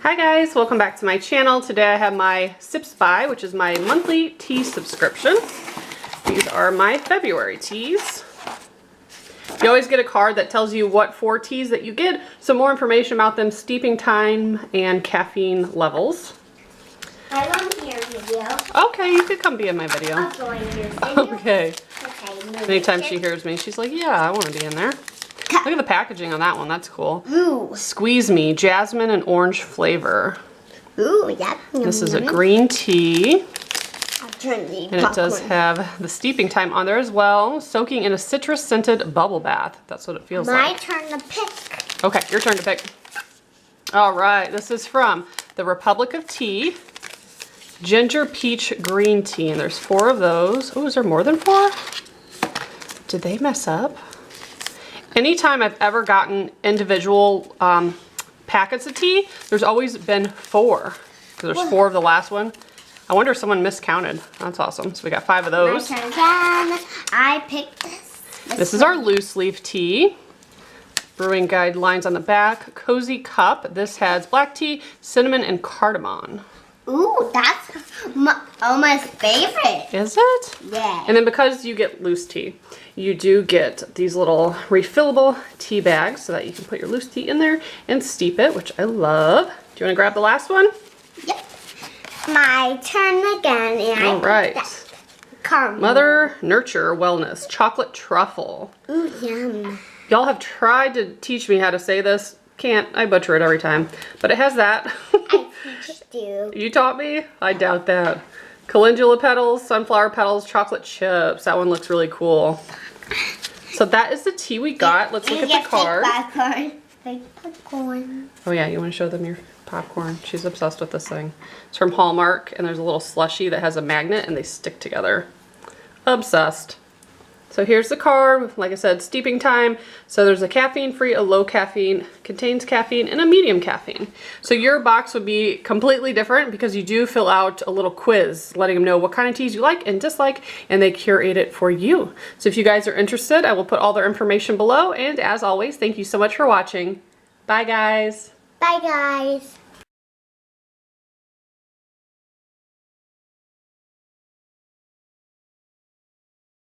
Hi guys, welcome back to my channel. Today I have my Sips By, which is my monthly tea subscription. These are my February teas. You always get a card that tells you what 4 teas that you get, some more information about them, steeping time, and caffeine levels. I want to be in your video. Okay, you could come be in my video. I'll join your video. Okay. Okay. Anytime she hears me, she's like, yeah, I want to be in there. Look at the packaging on that one. That's cool. Ooh. Squeeze Me, jasmine and orange flavor. Ooh, yeah. This is a green tea. I'll turn the And it does have the steeping time on there as well. Soaking in a citrus scented bubble bath. That's what it feels My like. turn to pick. Okay, your turn to pick. All right, this is from the Republic of Tea. Ginger peach green tea. And there's 4 of those. Oh, is there more than 4? Did they mess up? Anytime I've ever gotten individual packets of tea, there's always been 4. There's 4 of the last one. I wonder if someone miscounted. That's awesome. So we got 5 of those. My turn again. I picked this. This is our loose leaf tea. Brewing guidelines on the back. Cozy cup. This has black tea, cinnamon, and cardamom. Ooh, that's Oma's favorite. Is it? Yeah. And then because you get loose tea, you do get these little refillable tea bags so that you can put your loose tea in there and steep it, which I love. Do you want to grab the last one? Yep. My turn again. And All right. Caramel. Mother Nurture Wellness Chocolate Truffle. Ooh, yum. Y'all have tried to teach me how to say this. Can't. I butcher it every time. But it has that. I teached you. You taught me? I doubt that. Calendula petals, sunflower petals, chocolate chips. That one looks really cool. So that is the tea we got. Let's look at the card. Fake popcorn. Oh yeah, you want to show them your popcorn? She's obsessed with this thing. It's from Hallmark, and there's a little slushie that has a magnet, and they stick together. Obsessed. So here's the card. Like I said, steeping time. So there's a caffeine-free, a low caffeine, contains caffeine, and a medium caffeine. So your box would be completely different because you do fill out a little quiz letting them know what kind of teas you like and dislike, and they curate it for you. So if you guys are interested, I will put all their information below. And as always, thank you so much for watching. Bye, guys. Bye, guys.